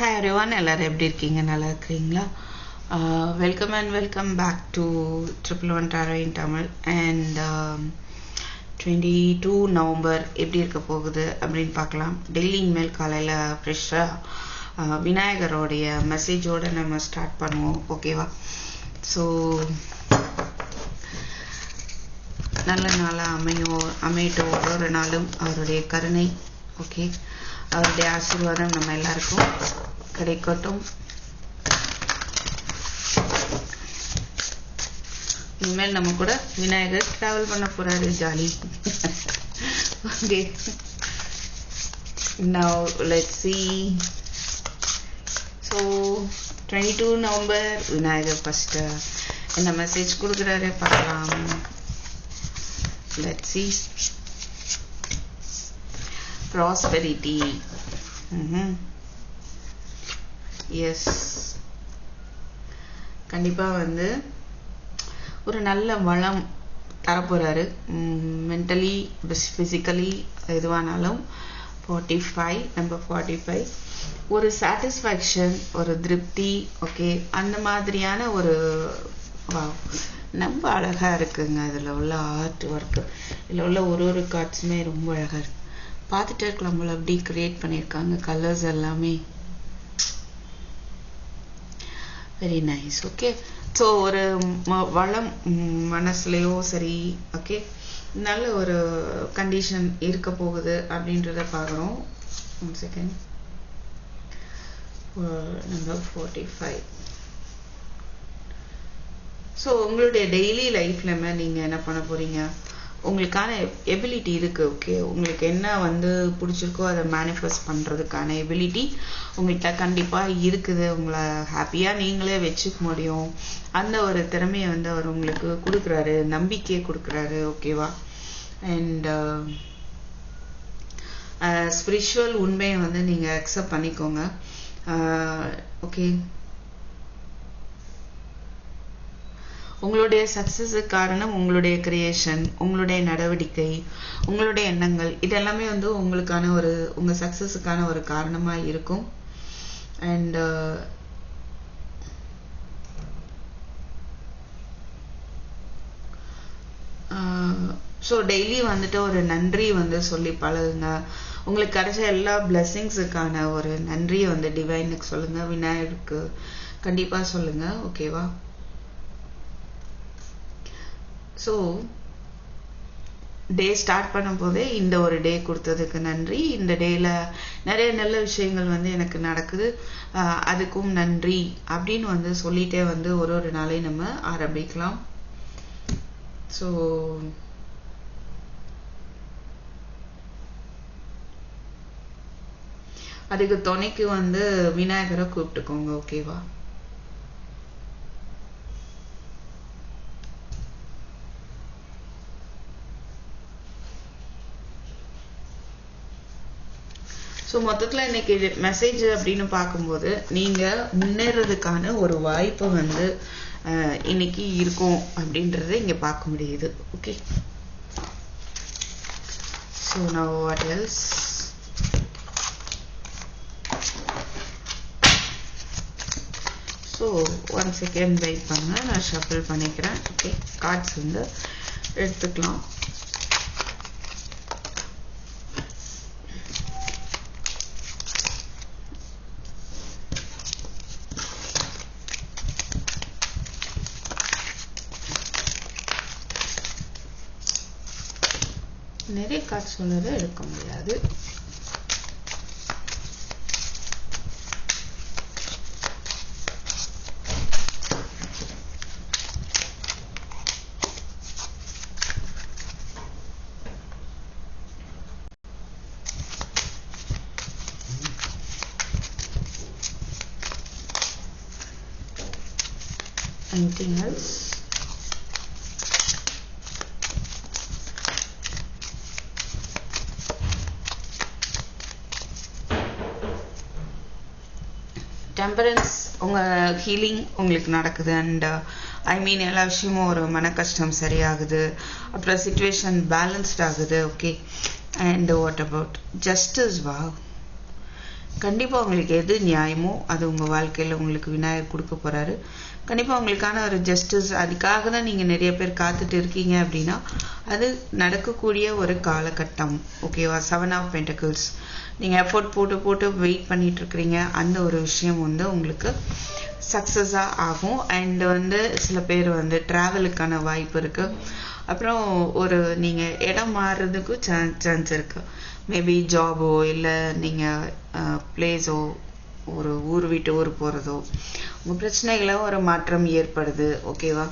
Hi everyone, எல்லாரும் எப்படி இருக்கீங்க? நல்லா இருக்கீங்களா? Welcome and welcome back to Triple One Tarot in Tamil and 22 November எப்படி இருக்க போகுது அப்படின்னு பார்க்கலாம். டெய்லி இனிமேல் காலையில் ஃப்ரெஷ்ஷாக விநாயகரோடைய மெசேஜோடு நம்ம ஸ்டார்ட் பண்ணுவோம், ஓகேவா? ஸோ நல்ல நாளாக அமையட்டும் ஒவ்வொரு நாளும் அவருடைய கருணை, ஓகே, அவருடைய ஆசீர்வாதம் நம்ம எல்லாருக்கும் கிடைக்கட்டும். இனிமேல் நம்ம கூட விநாயகர் டிராவல் பண்ண போறாரு, jolly. Okay, now let's see. So 22 November Vinayagar first என்ன மெசேஜ் கொடுக்குறாரு பார்க்கலாம். Let's see. Prosperity. எஸ், கண்டிப்பா வந்து ஒரு நல்ல வளம் தரப்போறாரு, மென்டலி பிசிக்கலி எதுவானாலும். 45 நம்பர் 45 ஒரு சாட்டிஸ்ஃபேக்ஷன், ஒரு திருப்தி, ஓகே, அந்த மாதிரியான ஒரு ரொம்ப அழகா இருக்குங்க. இதுல உள்ள ஆர்ட் ஒர்க், இதுல உள்ள ஒரு கார்ட்ஸுமே ரொம்ப அழகா இருக்கு. பார்த்துட்டே இருக்கலாம் போல, அப்படி கிரியேட் பண்ணியிருக்காங்க கலர்ஸ் எல்லாமே. Very nice. ஓகே, ஸோ ஒரு வளம் மனசுலையோ சரி, ஓகே, நல்ல ஒரு கண்டிஷன் இருக்க போகுது அப்படின்றத பார்க்குறோம். 1 செகண்ட். நம்பர் 45. ஸோ உங்களுடைய டெய்லி லைஃப்லமே நீங்கள் என்ன பண்ண போறீங்க, உங்களுக்கான எபிலிட்டி இருக்கு, ஓகே, உங்களுக்கு என்ன வந்து பிடிச்சிருக்கோ அதை மேனிஃபெஸ்ட் பண்றதுக்கான எபிலிட்டி உங்கள்கிட்ட கண்டிப்பா இருக்குது. உங்களை ஹாப்பியா நீங்களே வச்சுக்க முடியும். அந்த ஒரு திறமையை வந்து அவர் உங்களுக்கு கொடுக்குறாரு, நம்பிக்கையை கொடுக்குறாரு, ஓகேவா? அண்ட் ஸ்பிரிச்சுவல் உண்மையை வந்து நீங்க அக்செப்ட் பண்ணிக்கோங்க, ஓகே. உங்களுடைய சக்சஸுக்கு காரணம் உங்களுடைய கிரியேஷன், உங்களுடைய நடவடிக்கை, உங்களுடைய எண்ணங்கள், இதெல்லாமே வந்து உங்களுக்கான ஒரு உங்க சக்சஸுக்கான ஒரு காரணமா இருக்கும். அண்ட் ஸோ டெய்லி வந்துட்டு ஒரு நன்றி வந்து சொல்லி பழகுங்க. உங்களுக்கு கிடைச்ச எல்லா பிளெஸிங்ஸுக்கான ஒரு நன்றியை வந்து டிவைனுக்கு சொல்லுங்க, விநாயகருக்கு கண்டிப்பா சொல்லுங்க, ஓகேவா? ஸோ டே ஸ்டார்ட் பண்ணும் போதே இந்த ஒரு டே கொடுத்ததுக்கு நன்றி, இந்த டேல நிறைய நல்ல விஷயங்கள் வந்து எனக்கு நடக்குது, அதுக்கும் நன்றி அப்படின்னு வந்து சொல்லிட்டே வந்து ஒரு நாளையும் நம்ம ஆரம்பிக்கலாம். ஸோ அதுக்கு துணைக்கு வந்து விநாயகரை கூப்பிட்டுக்கோங்க, ஓகேவா? ஸோ மொத்தத்தில் இன்னைக்கு மெசேஜ் அப்படின்னு பார்க்கும்போது நீங்க முன்னேறதுக்கான ஒரு வாய்ப்பு வந்து இன்னைக்கு இருக்கும் அப்படின்றத இங்க பார்க்க முடியுது, okay. So now what else? So 1 second wait பண்ணுங்க, நான் ஷஃபிள் பண்ணிக்கிறேன், ஓகே. கார்ட்ஸ் வந்து எடுத்துக்கலாம். நிறைய கார்ட்ஸ் சொன்னதை எடுக்க முடியாது. Anything else? டெம்பரன்ஸ், உங்க ஹீலிங் உங்களுக்கு நடக்குது. அண்ட் ஐ மீன் எல்லா விஷயமும் ஒரு மன கஷ்டம் சரியாகுது, அப்புறம் சிச்சுவேஷன் பேலன்ஸ்ட் ஆகுது, okay. And what about justice? வா, கண்டிப்பா உங்களுக்கு எது நியாயமோ அது உங்க வாழ்க்கையில உங்களுக்கு விநாயகர் கொடுக்க போறாரு. கண்டிப்பா உங்களுக்கான ஒரு ஜஸ்டிஸ், அதுக்காக தான் நீங்க நிறைய பேர் காத்துட்டு இருக்கீங்க அப்படின்னா அது நடக்கக்கூடிய ஒரு காலகட்டம். ஓகேவா? 7 ஆஃப் பென்டக்கிள்ஸ், நீங்க எஃபோர்ட் போட்டு போட்டு வெயிட் பண்ணிட்டு இருக்கிறீங்க, அந்த ஒரு விஷயம் வந்து உங்களுக்கு சக்சஸா ஆகும். அண்ட் வந்து சில பேர் வந்து டிராவலுக்கான வாய்ப்பு இருக்கு. அப்புறம் ஒரு நீங்க இடம் மாறுறதுக்கு சான்ஸ் இருக்கு. மேபி ஜாபோ இல்லை நீங்க பிளேஸோ, ஒரு ஊர் விட்டு ஊர் போறதோ, உங்க பிரச்சனைகள ஒரு மாற்றம் ஏற்படுது. ஓகேவா?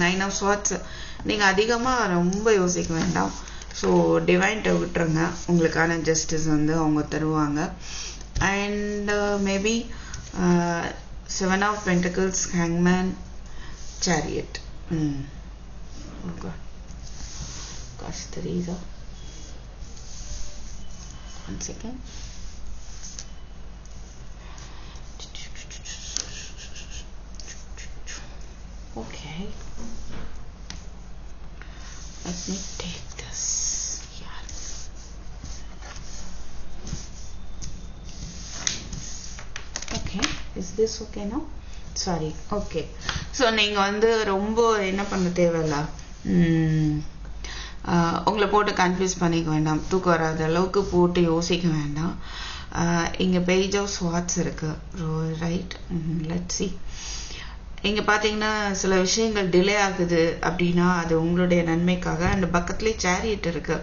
9 ஆஃப் ஸ்வாட்ஸ், நீங்க அதிகமா ரொம்ப யோசிக்க வேண்டாம். ஸோ டிவைன்ட்ட விட்டுருங்க, உங்களுக்கான ஜஸ்டிஸ் வந்து அவங்க தருவாங்க. அண்ட் மேபி 7 ஆஃப் பென்டக்கிள்ஸ், ஹேங்மேன், chariot. Gosh, Teresa. 1 second. Okay. Let me take this. Yeah. Okay. Is this okay now? Sorry. Okay. So நீங்க வந்து ரொம்ப என்ன பண்ண தேவையில்ல, உங்களை போட்டு கன்ஃபியூஸ் பண்ணிக்க வேண்டாம், தூக்கம் வராத அளவுக்கு போட்டு யோசிக்க வேண்டாம். இங்க பேஜ் ஆஃப் ஸ்வாட்ஸ் இருக்கு, ரைட்? Let's see. இங்க பாத்தீங்கன்னா சில விஷயங்கள் டிலே ஆகுது அப்படின்னா அது உங்களுடைய நன்மைக்காக. அந்த பக்கத்துலயே சேரியட் இருக்கு.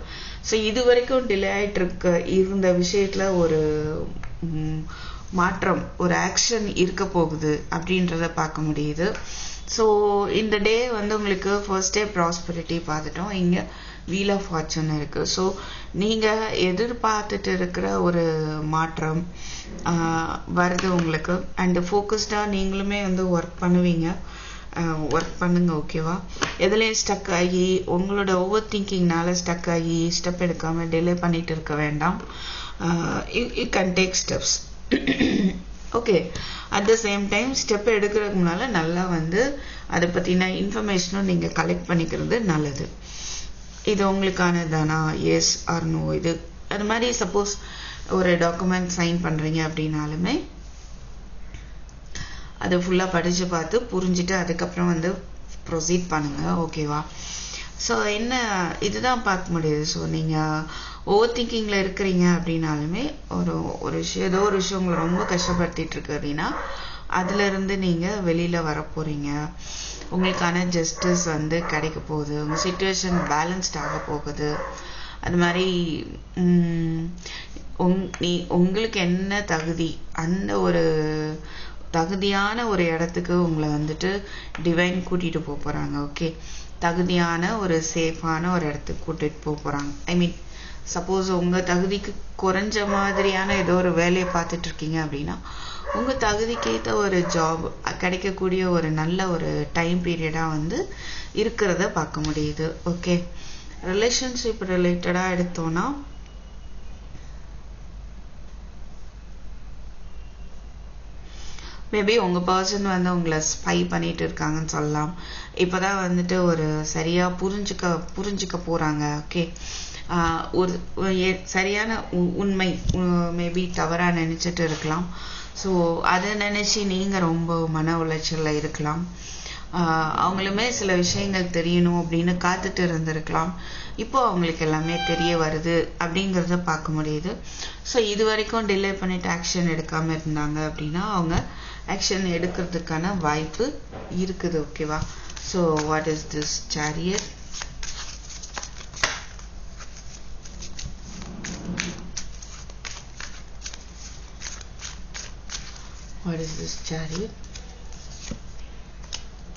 ஸோ இது வரைக்கும் டிலே ஆயிட்டு இருந்த விஷயத்துல ஒரு மாற்றம், ஒரு ஆக்ஷன் இருக்க போகுது அப்படின்றத பார்க்க முடியுது. ஸோ இந்த டே வந்து உங்களுக்கு ஃபர்ஸ்ட் டே ப்ராஸ்பரிட்டி பார்த்துட்டோம், இங்க வீல் ஆஃப் ஃபார்ச்சூன் இருக்கு. ஸோ நீங்க எதிர்பார்த்துட்டு இருக்கிற ஒரு மாற்றம் வருது உங்களுக்கு. அண்ட் ஃபோக்கஸ்டா நீங்களுமே வந்து ஒர்க் பண்ணுவீங்க, ஒர்க் பண்ணுங்க. ஓகேவா? எதுலேயும் ஸ்டக் ஆகி உங்களோட ஓவர் திங்கிங்னால ஸ்டக் ஆகி ஸ்டெப் எடுக்காம டிலே பண்ணிட்டு இருக்க வேண்டாம். You can take steps. Okay, at the same time step எடுக்கிறதுக்கு முன்னால நல்லா வந்து அதை பத்தின இன்ஃபர்மேஷனும் நீங்க கலெக்ட் பண்ணிக்கிறது நல்லது. இது உங்களுக்கானதானா, எஸ் ஆர் நோ, இது அது மாதிரி. சப்போஸ் ஒரு டாக்குமெண்ட் சைன் பண்றீங்க அப்படின்னாலுமே அதை ஃபுல்லா படிச்சு பார்த்து புரிஞ்சுட்டு அதுக்கப்புறம் வந்து ப்ரொசீட் பண்ணுங்க. ஓகேவா? ஸோ என்ன இதுதான் பார்க்க முடியுது. ஸோ நீங்க ஓவர் திங்கிங்ல இருக்கிறீங்க அப்படின்னாலுமே ஒரு விஷயம், ஏதோ ஒரு விஷயம் உங்களை ரொம்ப கஷ்டப்படுத்திட்டு இருக்கு அப்படின்னா அதுல இருந்து நீங்க வெளியில வர போறீங்க. உங்களுக்கான ஜஸ்டிஸ் வந்து கிடைக்க போகுது. உங்க சிச்சுவேஷன் பேலன்ஸ்ட் ஆக போகுது. அது மாதிரி உங்களுக்கு என்ன தகுதி, அந்த ஒரு தகுதியான ஒரு இடத்துக்கு உங்களை வந்துட்டு டிவைன் கூட்டிட்டு போறாங்க. ஓகே, தகுதியான ஒரு சேஃபான ஒரு இடத்துக்கு கூட்டிட்டு போறாங்க. ஐ மீன், சப்போஸ் உங்க தகுதிக்கு குறைஞ்ச மாதிரியான ஏதோ ஒரு வேலையை பார்த்துட்டு இருக்கீங்க அப்படின்னா உங்க தகுதிக்கு ஏற்ற ஒரு ஜாப் கிடைக்கக்கூடிய ஒரு நல்ல ஒரு டைம் பீரியடா வந்து இருக்கிறத பார்க்க முடியுது. ஓகே, ரிலேஷன்ஷிப் ரிலேட்டடா எடுத்தோம்னா மேபி உங்க பர்சன் வந்து உங்களை ஸ்பை பண்ணிட்டு இருக்காங்கன்னு சொல்லலாம். இப்பதான் வந்துட்டு ஒரு சரியா புரிஞ்சுக்க போறாங்க. ஓகே, ஒரு சரியான உண்மை மேபி தவறா நினைச்சிட்டு இருக்கலாம். ஸோ அதை நினைச்சு நீங்க ரொம்ப மன உளைச்சல்ல இருக்கலாம். அவங்களுமே சில விஷயங்கள் தெரியணும் அப்படின்னு காத்துட்டு இருந்திருக்கலாம். இப்போ அவங்களுக்கு எல்லாமே தெரிய வருது அப்படிங்கிறத பார்க்க முடியுது. ஸோ இது வரைக்கும் டிலே பண்ணிட்டு ஆக்ஷன் எடுக்காம இருந்தாங்க அப்படின்னா அவங்க ஆக்ஷன் எடுக்கிறதுக்கான வாய்ப்பு இருக்குது. ஓகேவா? So what is this chariot? What is this chariot?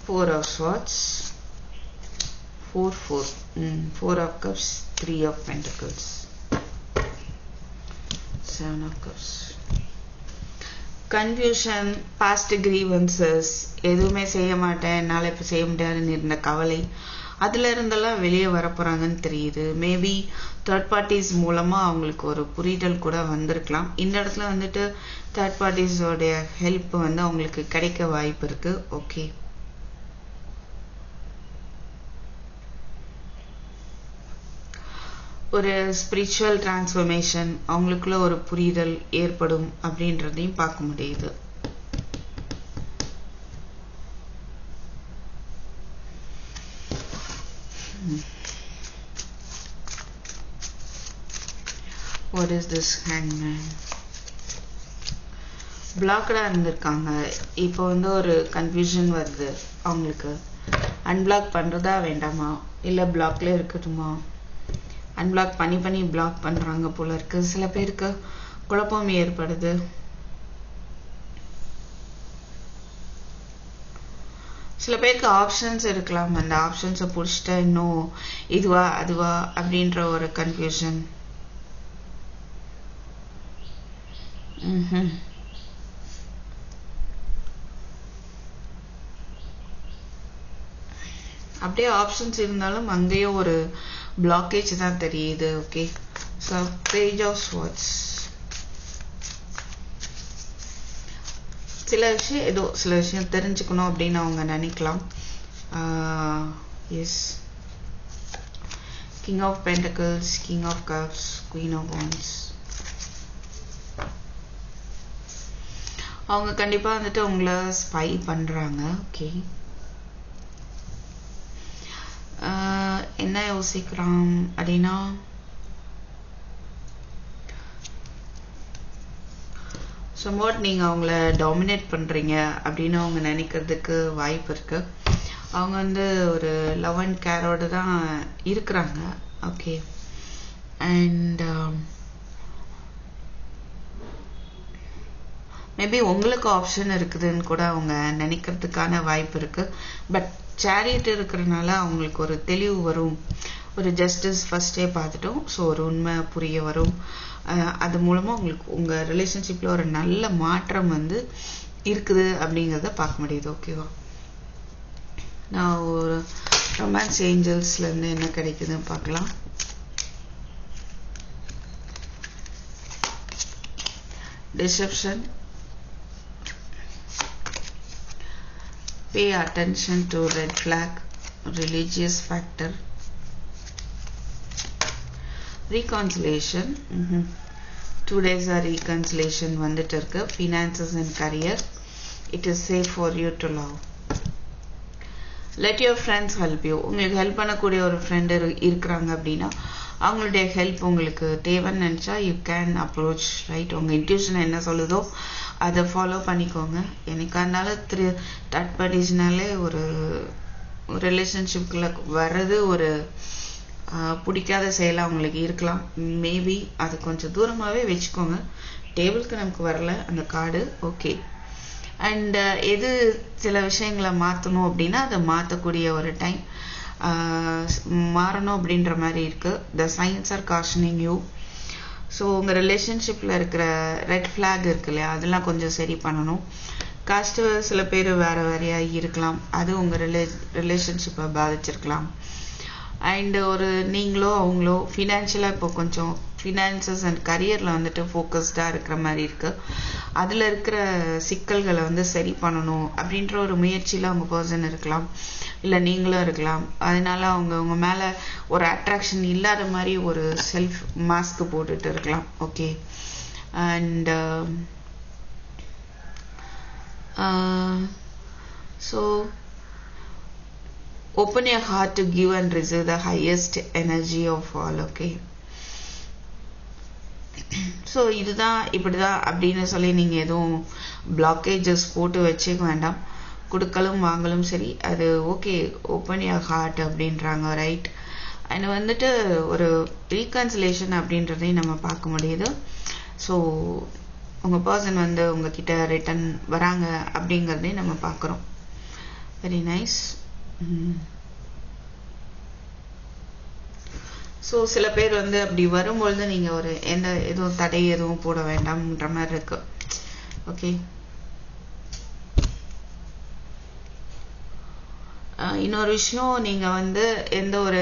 4 of swords, 4 of cups, 3 of pentacles, 7 of cups. Confusion, past grievances, எதுவுமே செய்ய மாட்டேன், என்னால இப்ப செய்ய முடியாதுன்னு இருந்த கவலை, அதுல இருந்தெல்லாம் வெளியே வர போறாங்கன்னு தெரியுது. மேபி தேர்ட் பார்ட்டிஸ் மூலமா அவங்களுக்கு ஒரு புரிதல் கூட வந்திருக்கலாம். இந்த இடத்துல வந்துட்டு தேர்ட் பார்ட்டிஸோடைய ஹெல்ப் வந்து அவங்களுக்கு கிடைக்க வாய்ப்பு இருக்கு. ஓகே, ஒரு ஸ்பிரிச்சுவல் டிரான்ஸ்ஃபர்மேஷன் அவங்களுக்குள்ள ஒரு புரிதல் ஏற்படும் அப்படின்றதையும் பார்க்க முடியுது. What is this hangman? பிளாக்டா இருந்திருக்காங்க. இப்போ வந்து ஒரு கன்ஃபியூஷன் வருது அவங்களுக்கு. அன்பிளாக் பண்றதா வேண்டாமா, இல்ல பிளாக்ல இருக்கட்டுமா? அன்பிளாக் பண்ணி பிளாக் பண்றாங்க போல இருக்கு. சில பேருக்கு குழப்பம் ஏற்படுது. சில பேருக்கு ஆப்ஷன்ஸ் இருக்கலாம். அந்த ஆப்ஷன்ஸை புடிச்சிட்டா இன்னும் இதுவா அதுவா அப்படின்ற ஒரு கன்ஃபியூஷன். அப்படியே ஆப்ஷன்ஸ் இருந்தாலும் அங்கேயும் ஒரு பிளாக்கேஜ் தான் தெரியுது. Okay, so page of swords. சில விஷயம் தெரிஞ்சுக்கணும் அப்படின்னு அவங்க நினைக்கலாம். Yes, king of pentacles, king of cups, queen of wands. அவங்க கண்டிப்பா வந்துட்டு உங்களை ஸ்பை பண்றாங்க. ஓகே, என்ன யோசிக்கிறான் அப்படின்னா, சம்வாட் நீங்க அவங்கள டாமினேட் பண்றீங்க அப்படின்னு அவங்க நினைக்கிறதுக்கு வாய்ப்பு இருக்கு. அவங்க வந்து ஒரு லவ் அண்ட் கேரோட தான் இருக்கிறாங்க. ஓகே, அண்ட் மேபி உங்களுக்கு ஆப்ஷன் இருக்குதுன்னு கூட அவங்க நினைக்கிறதுக்கான வாய்ப்பு இருக்கு. பட் சேரியட் இருக்கிறதுனால அவங்களுக்கு ஒரு தெளிவு வரும், ஒரு ஜஸ்டிஸ் ஃபர்ஸ்டே பார்த்துட்டோம். ஸோ ஒரு உண்மை புரிய வரும். அது மூலமா உங்களுக்கு உங்க ரிலேஷன்ஷிப்ல ஒரு நல்ல மாற்றம் வந்து இருக்குது அப்படிங்கிறத பார்க்க முடியுது. ஓகேவா, நான் ஒரு ரொமான்ஸ் ஏஞ்சல்ஸ்ல இருந்து என்ன கிடைக்குதுன்னு பார்க்கலாம். Deception, pay attention to red flag, religious factor, reconciliation. 2 days are reconciliation வந்துட்டு இருக்கு. finances and career, it is safe for you to love. let your friends help you. உங்களுக்கு ஹெல்ப் பண்ணக்கூடிய ஒரு ஃப்ரெண்ட் இருக்கிறாங்க அப்படின்னா அவங்களுடைய ஹெல்ப் உங்களுக்கு தேவைன்னு நினைச்சா யூ கேன் அப்ரோச். ரைட், உங்க இன்ட்யூஷன் என்ன சொல்லுதோ அதை ஃபாலோ பண்ணிக்கோங்க. எனக்கு அதனால தேர்ட் பார்ட்டிஸ்னாலே ஒரு ரிலேஷன்ஷிப்குள்ள வர்றது ஒரு பிடிக்காத செயலாக அவங்களுக்கு இருக்கலாம். மேபி அது கொஞ்சம் தூரமாகவே வச்சுக்கோங்க. டேபிளுக்கு நமக்கு வரல அந்த கார்டு. ஓகே, அண்ட் எது சில விஷயங்களை மாற்றணும் அப்படின்னா அதை மாற்றக்கூடிய ஒரு டைம் மாறணும் அப்படின்ற மாதிரி இருக்கு. The signs are cautioning you. So உங்கள் ரிலேஷன்ஷிப்பில் இருக்கிற ரெட் ஃப்ளாக் இருக்கு இல்லையா, அதெல்லாம் கொஞ்சம் சரி பண்ணணும். காஸ்ட் சில பேர் வேற வேறையாக இருக்கலாம், அது உங்கள் ரிலேஷன்ஷிப்பை பாதிச்சிருக்கலாம். அண்ட் ஒரு நீங்களோ அவங்களோ ஃபினான்ஷியலாக இப்போ கொஞ்சம் ஃபினான்சஸ் அண்ட் கரியரில் வந்துட்டு ஃபோக்கஸ்டாக இருக்கிற மாதிரி இருக்கு. அதில் இருக்கிற சிக்கல்களை வந்து சரி பண்ணணும் அப்படின்ற ஒரு முயற்சியில் அவங்க பர்சன் இருக்கலாம், இல்லை நீங்களும் இருக்கலாம். அதனால அவங்க உங்க மேலே ஒரு அட்ராக்ஷன் இல்லாத மாதிரி ஒரு செல்ஃப் மாஸ்க் போட்டுட்டு இருக்கலாம். Okay, and so open your heart to give and receive the highest energy of all. Okay, so இதுதான் இப்படிதான் அப்படின்னு சொல்லி நீங்கள் எதுவும் பிளாக்கேஜஸ் போட்டு வச்சுக்க வேண்டாம். கொடுக்கலும் வாங்கலும் சரி, அது ஓகே. ஓப்பன் யுவர் ஹார்ட் அப்படின்றாங்க. ரைட், அண்ட் வந்துட்டு ஒரு ரீகன்சிலேஷன் அப்படின்றதையும் நம்ம பார்க்க முடியுது. ஸோ உங்கள் பர்சன் வந்து உங்ககிட்ட ரிட்டன் வராங்க அப்படிங்கிறதையும் நம்ம பார்க்குறோம். Very nice. ஸோ சில பேர் வந்து அப்படி வரும்பொழுது நீங்கள் ஒரு எதுவும் தடை எதுவும் போட வேண்டாம்ன்ற மாதிரி இருக்கு. ஓகே, இன்னொரு விஷயம், நீங்கள் வந்து எந்த ஒரு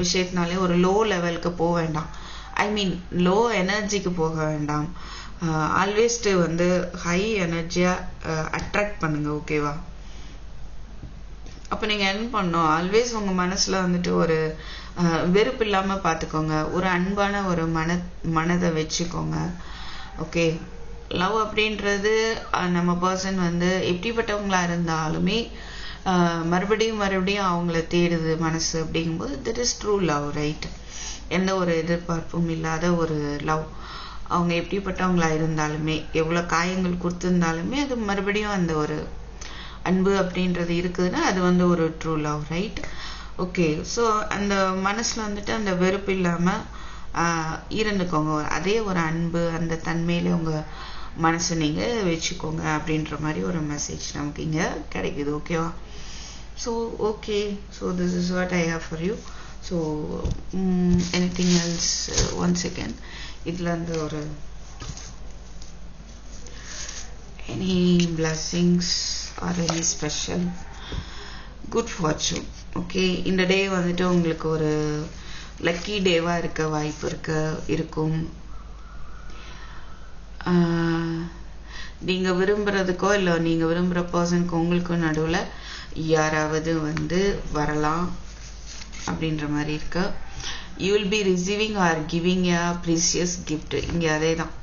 விஷயத்தினாலே ஒரு லோ லெவலுக்கு போக வேண்டாம். ஐ மீன் லோ எனர்ஜிக்கு போக வேண்டாம். ஆல்வேஸ் வந்து ஹை எனர்ஜியாக அட்ராக்ட் பண்ணுங்க. ஓகேவா, அப்ப நீங்க என்ன பண்ணணும், ஆல்வேஸ் உங்க மனசுல வந்துட்டு ஒரு வெறுப்பு இல்லாம பாத்துக்கோங்க, ஒரு அன்பான ஒரு மனதை வச்சுக்கோங்க. ஓகே, லவ் அப்படின்றது நம்ம பர்சன் வந்து எப்படிப்பட்டவங்களா இருந்தாலுமே மறுபடியும் அவங்கள தேடுது மனசு அப்படிங்கும்போது that is true love, right? எந்த ஒரு எதிர்பார்ப்பும் இல்லாத ஒரு லவ். அவங்க எப்படிப்பட்டவங்களா இருந்தாலுமே எவ்வளவு காயங்கள் கொடுத்திருந்தாலுமே அது மறுபடியும் அந்த ஒரு அன்பு அப்படின்றது இருக்குதுன்னா அது வந்து ஒரு true love, right? Okay, so அந்த மனசுல வந்துட்டு அந்த வெறுப்பு இல்லாம இருந்துக்கோங்க. அதே ஒரு அன்பு அந்த தன்மையில உங்க மனசு நீங்க வச்சுக்கோங்க அப்படின்ற மாதிரி ஒரு மெசேஜ் நமக்கு இங்க கிடைக்குது. ஓகேவா? So okay, so this is what I have for you. So anything else? One second, இதுல இருந்து ஒரு any blessings or any special good fortune. Okay, இந்த டே வந்துட்டு உங்களுக்கு ஒரு லக்கி டேவா இருக்க வாய்ப்பு இருக்கும். நீங்க விரும்புறதுக்கோ இல்ல நீங்க விரும்புற பர்சனுக்கு உங்களுக்கும் நடுவுல யாராவது வந்து வரலாம் அப்படின்ற மாதிரி இருக்கு. You will be receiving or giving a precious gift. இங்க அதேதான்,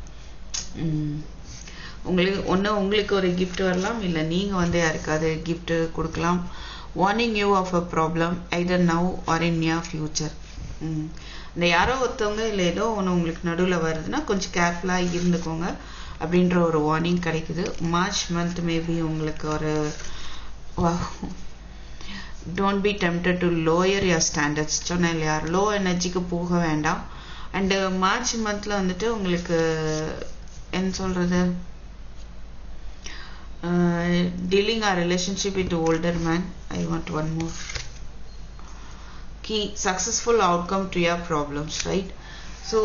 உங்களுக்கு ஒரு கிஃப்ட் வரலாம், இல்ல நீங்க வந்து யாருக்காவது கிஃப்ட் கொடுக்கலாம். warning you of a problem either now or in near future. இந்த யாரோ ஒருத்தவங்க இல்ல ஏதோ ஒன்று உங்களுக்கு நடுவுல வருதுன்னா கொஞ்சம் கேர்ஃபுல்லா இருந்துக்கோங்க அப்படின்ற ஒரு வார்னிங் கிடைக்குது. மார்ச் மந்த் மேபி உங்களுக்கு ஒரு don't be tempted to lower your standards. சொன்னேன் இல்லையா, லோ எனர்ஜிக்கு போக வேண்டாம். அண்ட் மார்ச் மந்த்ல வந்துட்டு உங்களுக்கு என்ன சொல்றது, dealing a relationship with older man. I want one more key successful outcome to your problems, right? So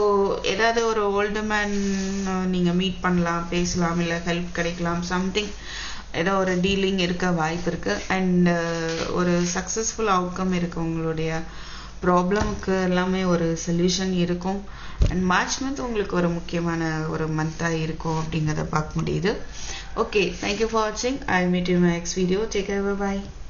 ஏதாவது ஒரு ஓல்டு மேன் நீங்க மீட் பண்ணலாம், பேசலாம், இல்ல ஹெல்ப் கிடைக்கலாம், சம்திங் ஏதோ ஒரு டீலிங் இருக்க வாய்ப்பு இருக்கு. அண்ட் ஒரு சக்சஸ்ஃபுல் அவுட்கம் இருக்கு, உங்களுடைய ப்ராப்ளம்க்கு எல்லாமே ஒரு சொல்யூஷன் இருக்கும். அண்ட் மார்ச் மந்த் உங்களுக்கு ஒரு முக்கியமான ஒரு மந்தா இருக்கும் அப்படிங்கிறத பார்க்க முடியுது. Okay, thank you for watching. I'll meet you in my next video. Take care, bye bye.